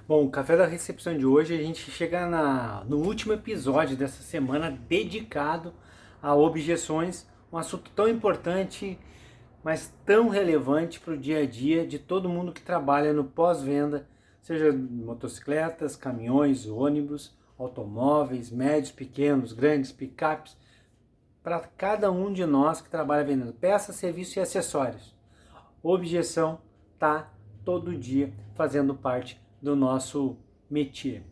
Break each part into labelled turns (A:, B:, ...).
A: Bom, o Café da Recepção de hoje a gente chega no último episódio dessa semana dedicado a objeções, um assunto tão importante, mas tão relevante para o dia a dia de todo mundo que trabalha no pós-venda, seja motocicletas, caminhões, ônibus, automóveis, médios, pequenos, grandes, picapes, para cada um de nós que trabalha vendendo peças, serviços e acessórios. Objeção tá todo dia fazendo parte do nosso métier.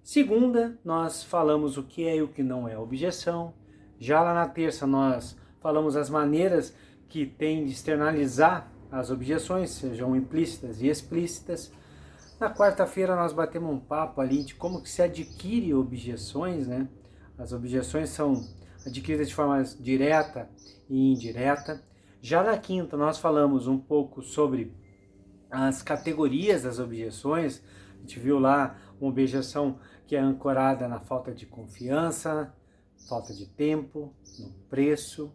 A: Segunda, nós falamos o que é e o que não é objeção. Já lá na terça nós falamos as maneiras que tem de externalizar as objeções, sejam implícitas e explícitas. Na quarta-feira nós batemos um papo ali de como que se adquire objeções, né? As objeções são adquiridas de forma direta e indireta. Já na quinta nós falamos um pouco sobre as categorias das objeções. A gente viu lá uma objeção que é ancorada na falta de confiança, falta de tempo, no preço.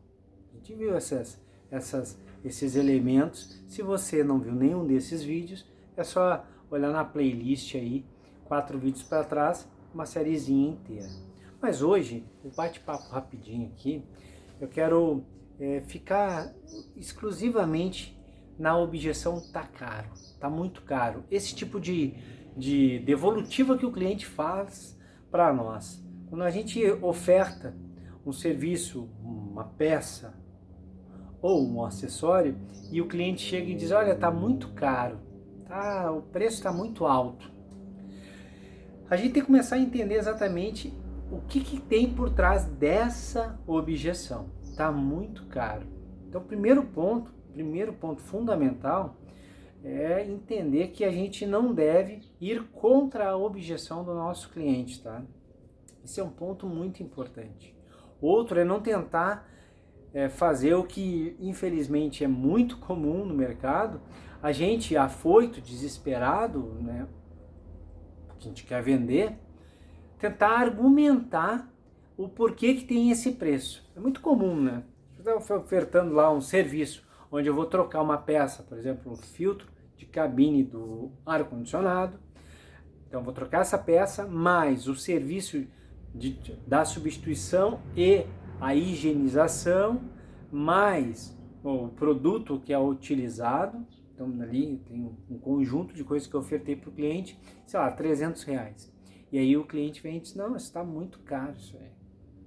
A: A gente viu esses elementos. Se você não viu nenhum desses vídeos, é só olhar na playlist aí, 4 vídeos para trás, uma sériezinha inteira. Mas hoje, o bate-papo rapidinho aqui, eu quero ficar exclusivamente na objeção tá caro, tá muito caro. Esse tipo de devolutiva que o cliente faz para nós. Quando a gente oferta um serviço, uma peça ou um acessório e o cliente chega e diz, olha, tá muito caro, tá, o preço está muito alto. A gente tem que começar a entender exatamente o que tem por trás dessa objeção. Tá muito caro. Então, primeiro ponto fundamental é entender que a gente não deve ir contra a objeção do nosso cliente, tá? Esse é um ponto muito importante. Outro é não tentar fazer o que infelizmente é muito comum no mercado, a gente afoito, desesperado, né, que a gente quer vender, tentar argumentar o porquê que tem esse preço. É muito comum, né? Você está ofertando lá um serviço onde eu vou trocar uma peça, por exemplo, um filtro de cabine do ar-condicionado. Então, vou trocar essa peça, mais o serviço da substituição e a higienização, mais o produto que é utilizado. Então, ali tem um conjunto de coisas que eu ofertei para o cliente, sei lá, R$300. E aí o cliente vem e diz, não, está muito caro isso aí.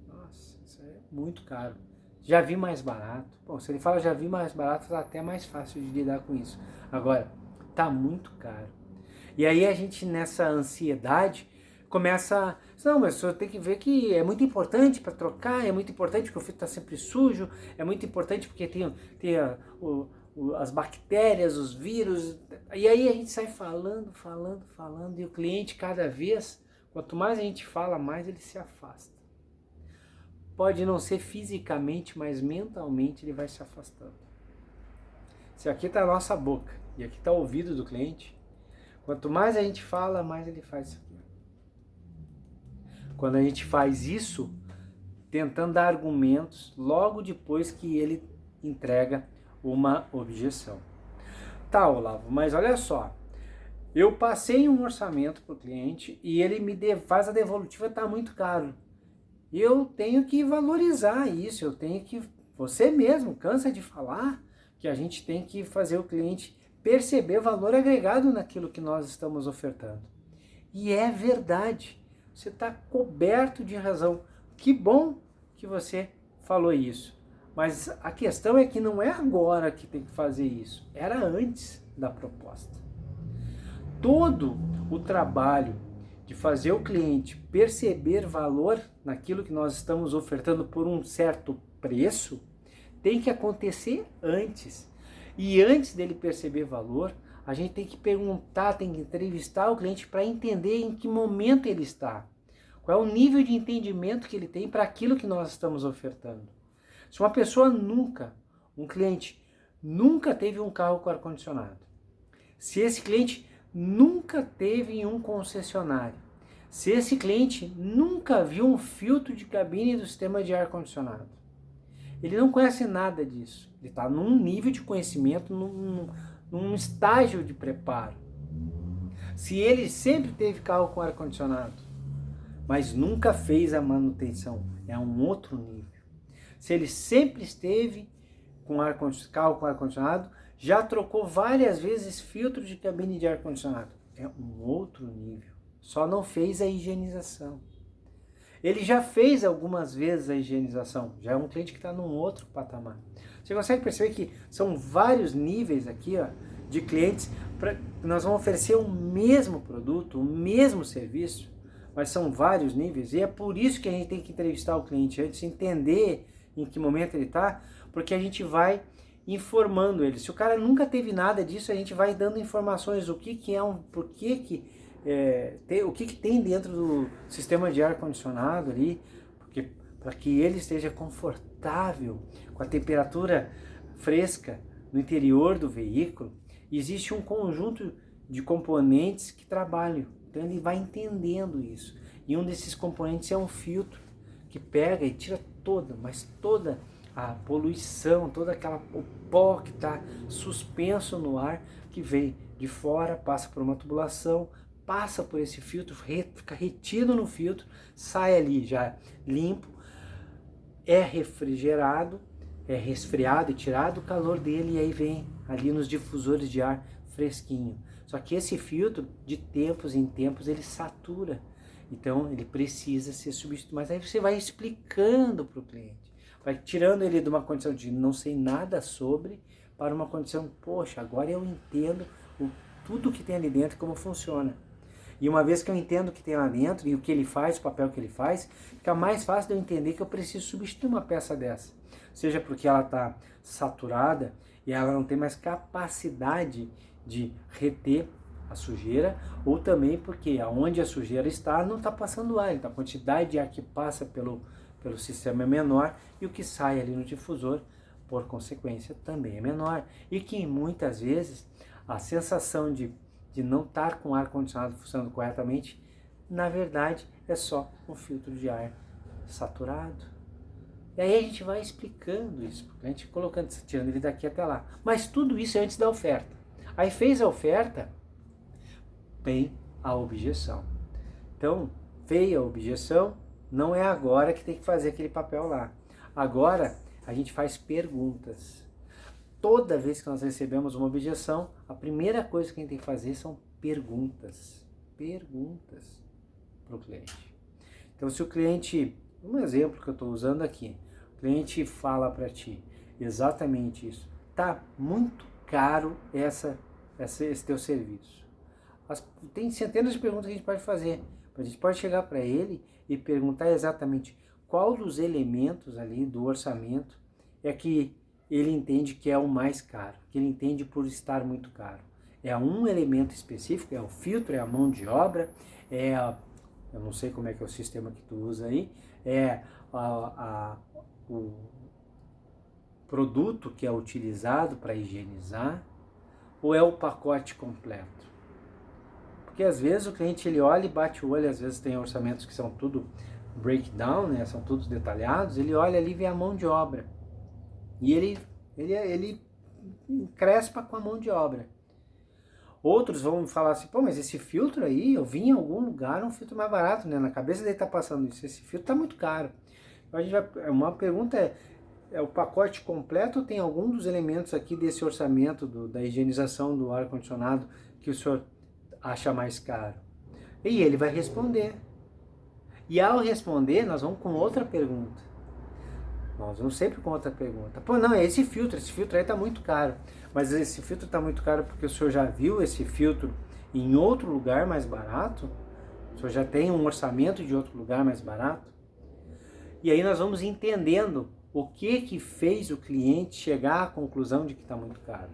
A: Nossa, isso é muito caro. Já vi mais barato. Bom, se ele fala já vi mais barato, tá até mais fácil de lidar com isso. Agora, tá muito caro. E aí a gente, nessa ansiedade, começa... Não, mas o senhor tem que ver que é muito importante para trocar, é muito importante porque o filtro está sempre sujo, é muito importante porque tem as bactérias, os vírus. E aí a gente sai falando, e o cliente cada vez, quanto mais a gente fala, mais ele se afasta. Pode não ser fisicamente, mas mentalmente ele vai se afastando. Se aqui está a nossa boca e aqui está o ouvido do cliente, quanto mais a gente fala, mais ele faz isso aqui. Quando a gente faz isso, tentando dar argumentos logo depois que ele entrega uma objeção. Tá, Olavo, mas olha só, eu passei um orçamento para o cliente e ele faz a devolutiva, está muito caro. Eu tenho que valorizar isso, você mesmo cansa de falar que a gente tem que fazer o cliente perceber valor agregado naquilo que nós estamos ofertando. E é verdade, você está coberto de razão. Que bom que você falou isso. Mas a questão é que não é agora que tem que fazer isso, era antes da proposta. Todo o trabalho de fazer o cliente perceber valor naquilo que nós estamos ofertando por um certo preço, tem que acontecer antes. E antes dele perceber valor, a gente tem que perguntar, tem que entrevistar o cliente para entender em que momento ele está. Qual é o nível de entendimento que ele tem para aquilo que nós estamos ofertando. Se uma pessoa um cliente nunca teve um carro com ar-condicionado, se esse cliente nunca teve em um concessionário, se esse cliente nunca viu um filtro de cabine do sistema de ar-condicionado, ele não conhece nada disso. Ele está num nível de conhecimento, num estágio de preparo. Se ele sempre teve carro com ar-condicionado, mas nunca fez a manutenção, é um outro nível. Se ele sempre esteve com carro com ar-condicionado, já trocou várias vezes filtro de cabine de ar-condicionado, é um outro nível. Só não fez a higienização. Ele já fez algumas vezes a higienização, já é um cliente que está num outro patamar. Você consegue perceber que são vários níveis aqui, ó, de clientes, nós vamos oferecer o mesmo produto, o mesmo serviço, mas são vários níveis, e é por isso que a gente tem que entrevistar o cliente antes, entender em que momento ele está, porque a gente vai informando ele. Se o cara nunca teve nada disso, a gente vai dando informações, o que é o que tem dentro do sistema de ar-condicionado ali, para que ele esteja confortável com a temperatura fresca no interior do veículo. Existe um conjunto de componentes que trabalham, então ele vai entendendo isso. E um desses componentes é um filtro que pega e tira toda a poluição, o pó que está suspenso no ar, que vem de fora, passa por uma tubulação, passa por esse filtro, fica retido no filtro, sai ali já limpo, é refrigerado, é resfriado e tirado o calor dele, e aí vem ali nos difusores de ar fresquinho. Só que esse filtro, de tempos em tempos, ele satura, então ele precisa ser substituído. Mas aí você vai explicando para o cliente, vai tirando ele de uma condição de não sei nada sobre, para uma condição, poxa, agora eu entendo tudo que tem ali dentro, como funciona. E uma vez que eu entendo o que tem lá dentro e o que ele faz, o papel que ele faz, fica mais fácil de eu entender que eu preciso substituir uma peça dessa. Seja porque ela está saturada e ela não tem mais capacidade de reter a sujeira, ou também porque aonde a sujeira está não está passando ar, então a quantidade de ar que passa pelo sistema é menor e o que sai ali no difusor, por consequência, também é menor. E que muitas vezes a sensação de não estar com o ar-condicionado funcionando corretamente, na verdade é só um filtro de ar saturado. E aí a gente vai explicando isso, a gente colocando, tirando ele daqui até lá. Mas tudo isso é antes da oferta. Aí fez a oferta, vem a objeção. Então, veio a objeção, não é agora que tem que fazer aquele papel lá. Agora a gente faz perguntas. Toda vez que nós recebemos uma objeção, a primeira coisa que a gente tem que fazer são perguntas. Perguntas para o cliente. Então, se o cliente, um exemplo que eu estou usando aqui, o cliente fala para ti exatamente isso. Tá muito caro esse teu serviço. Tem centenas de perguntas que a gente pode fazer. A gente pode chegar para ele e perguntar exatamente qual dos elementos ali do orçamento é que ele entende que é o mais caro, que ele entende por estar muito caro. É um elemento específico, é o filtro, é a mão de obra, eu não sei como é que é o sistema que tu usa aí, é o produto que é utilizado para higienizar, ou é o pacote completo? Porque às vezes o cliente ele olha e bate o olho, às vezes tem orçamentos que são tudo breakdown, né, são todos detalhados, ele olha ali e vê a mão de obra. E ele crespa com a mão de obra. Outros vão falar assim, pô, mas esse filtro aí, eu vi em algum lugar um filtro mais barato, né? Na cabeça dele tá passando isso, esse filtro tá muito caro. Então uma pergunta é o pacote completo ou tem algum dos elementos aqui desse orçamento da higienização do ar-condicionado que o senhor acha mais caro? E ele vai responder. E ao responder, nós vamos com outra pergunta. Nós vamos sempre com outra pergunta. Pô, não, é esse filtro aí tá muito caro. Mas esse filtro tá muito caro porque o senhor já viu esse filtro em outro lugar mais barato? O senhor já tem um orçamento de outro lugar mais barato? E aí nós vamos entendendo o que fez o cliente chegar à conclusão de que está muito caro.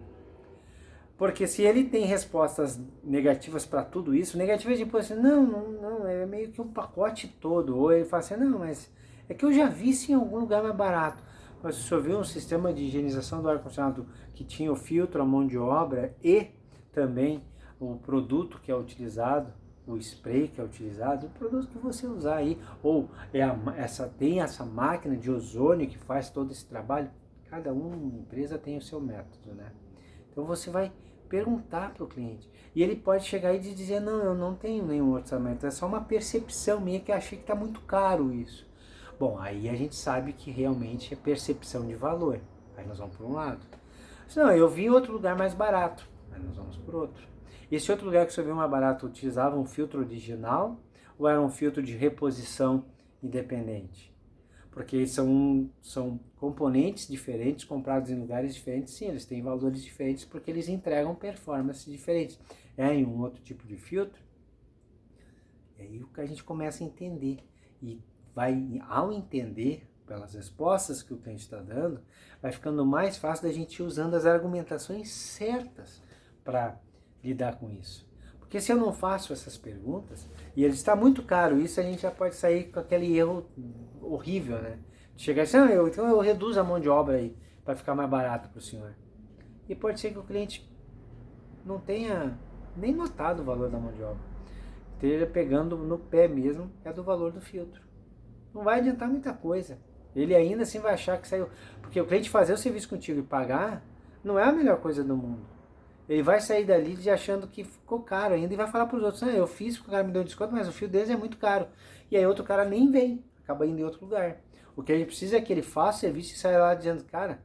A: Porque se ele tem respostas negativas para tudo isso, negativas de assim, não, é meio que um pacote todo. Ou ele fala assim, não, mas é que eu já vi isso em algum lugar mais barato. Mas o senhor viu um sistema de higienização do ar-condicionado que tinha o filtro, a mão de obra e também o produto que é utilizado, o spray que é utilizado, o produto que você usar aí, ou tem essa máquina de ozônio que faz todo esse trabalho. Cada empresa tem o seu método, né? Então você vai perguntar para o cliente. E ele pode chegar e dizer, não, eu não tenho nenhum orçamento, é só uma percepção minha que achei que está muito caro isso. Bom, aí a gente sabe que realmente é percepção de valor. Aí nós vamos por um lado. Não, eu vi outro lugar mais barato. Aí nós vamos por outro. Esse outro lugar que você viu mais barato utilizava um filtro original ou era um filtro de reposição independente? Porque são componentes diferentes, comprados em lugares diferentes. Sim, eles têm valores diferentes porque eles entregam performances diferentes. É em um outro tipo de filtro. E aí o que a gente começa a entender. E ao entender, pelas respostas que o cliente está dando, vai ficando mais fácil da gente ir usando as argumentações certas para lidar com isso. Porque se eu não faço essas perguntas, e ele está muito caro, isso a gente já pode sair com aquele erro horrível, né? De chegar assim, então eu reduzo a mão de obra aí, para ficar mais barato para o senhor. E pode ser que o cliente não tenha nem notado o valor da mão de obra. Esteja pegando no pé mesmo, é do valor do filtro. Não vai adiantar muita coisa. Ele ainda assim vai achar que saiu... Porque o cliente fazer o serviço contigo e pagar, não é a melhor coisa do mundo. Ele vai sair dali achando que ficou caro ainda e vai falar para os outros, eu fiz porque o cara me deu desconto, mas o fio deles é muito caro. E aí outro cara nem vem, acaba indo em outro lugar. O que a gente precisa é que ele faça o serviço e saia lá dizendo, cara,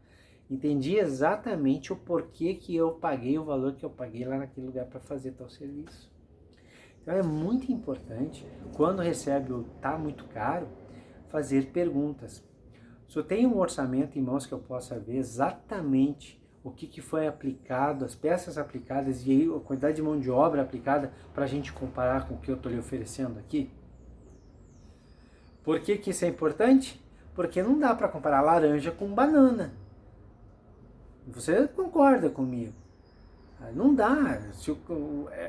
A: entendi exatamente o porquê que eu paguei o valor que eu paguei lá naquele lugar para fazer tal serviço. Então é muito importante, quando recebe o tá muito caro, fazer perguntas. Se eu tenho um orçamento em mãos que eu possa ver exatamente o que foi aplicado, as peças aplicadas e aí a quantidade de mão de obra aplicada para a gente comparar com o que eu estou lhe oferecendo aqui. Por que isso é importante? Porque não dá para comparar laranja com banana. Você concorda comigo? Não dá,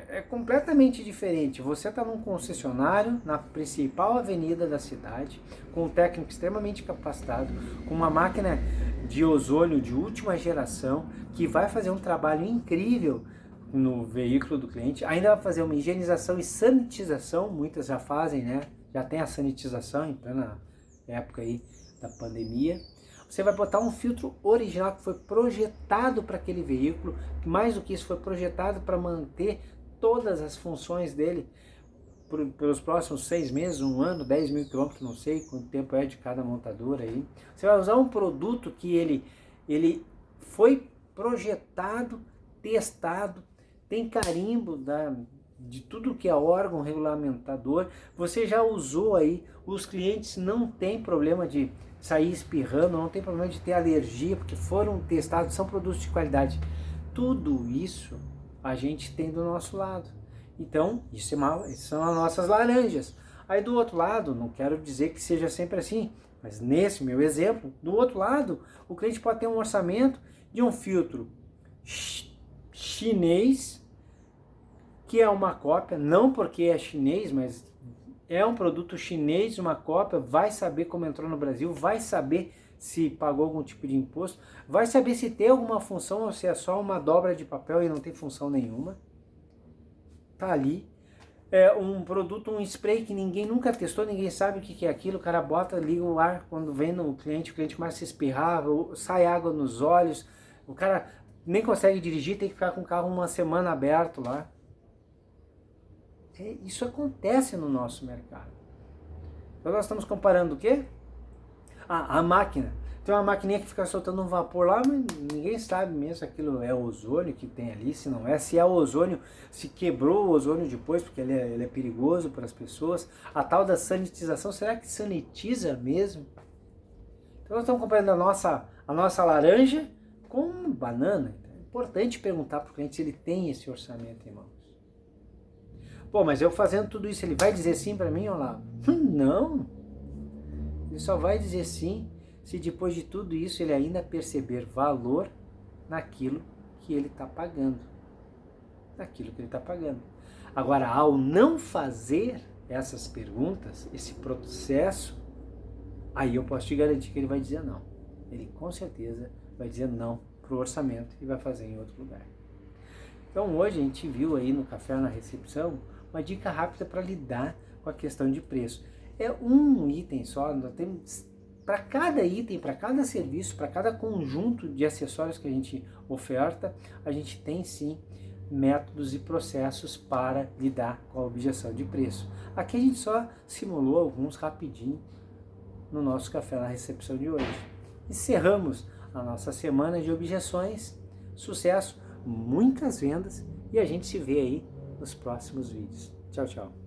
A: é completamente diferente. Você está num concessionário, na principal avenida da cidade, com um técnico extremamente capacitado, com uma máquina de ozônio de última geração, que vai fazer um trabalho incrível no veículo do cliente, ainda vai fazer uma higienização e sanitização, muitas já fazem, né? Já tem a sanitização, então na época aí da pandemia. Você vai botar um filtro original que foi projetado para aquele veículo, mais do que isso, foi projetado para manter todas as funções dele pelos próximos 6 meses, 1 ano, 10 mil quilômetros, não sei quanto tempo é de cada montadora aí. Você vai usar um produto que ele foi projetado, testado, tem carimbo de tudo que é órgão regulamentador. Você já usou aí, os clientes não têm problema de sair espirrando, não tem problema de ter alergia, porque foram testados, são produtos de qualidade. Tudo isso a gente tem do nosso lado. Então, isso são as nossas laranjas. Aí do outro lado, não quero dizer que seja sempre assim, mas nesse meu exemplo, do outro lado, o cliente pode ter um orçamento de um filtro chinês, que é uma cópia, não porque é chinês, mas é um produto chinês, uma cópia, vai saber como entrou no Brasil, vai saber se pagou algum tipo de imposto, vai saber se tem alguma função ou se é só uma dobra de papel e não tem função nenhuma. Tá ali. É um produto, um spray que ninguém nunca testou, ninguém sabe o que é aquilo, o cara bota, liga o ar, quando vem no cliente, o cliente começa a espirrar, sai água nos olhos, o cara nem consegue dirigir, tem que ficar com o carro uma semana aberto lá. Isso acontece no nosso mercado. Então nós estamos comparando o quê? A máquina. Tem uma maquininha que fica soltando um vapor lá, mas ninguém sabe mesmo se aquilo é ozônio que tem ali, se não é. Se é ozônio, se quebrou o ozônio depois, porque ele é perigoso para as pessoas. A tal da sanitização, será que sanitiza mesmo? Então nós estamos comparando a nossa laranja com banana. Então, é importante perguntar para o cliente se ele tem esse orçamento em mãos. Pô, mas eu fazendo tudo isso, ele vai dizer sim para mim, Olavo? Não. Ele só vai dizer sim se depois de tudo isso ele ainda perceber valor naquilo que ele está pagando. Naquilo que ele está pagando. Agora, ao não fazer essas perguntas, esse processo, aí eu posso te garantir que ele vai dizer não. Ele com certeza vai dizer não para o orçamento e vai fazer em outro lugar. Então hoje a gente viu aí no Café na Recepção uma dica rápida para lidar com a questão de preço. É um item só, nós temos para cada item, para cada serviço, para cada conjunto de acessórios que a gente oferta, a gente tem sim métodos e processos para lidar com a objeção de preço. Aqui a gente só simulou alguns rapidinho no nosso Café na Recepção de hoje. Encerramos a nossa semana de objeções. Sucesso, muitas vendas e a gente se vê aí nos próximos vídeos. Tchau, tchau.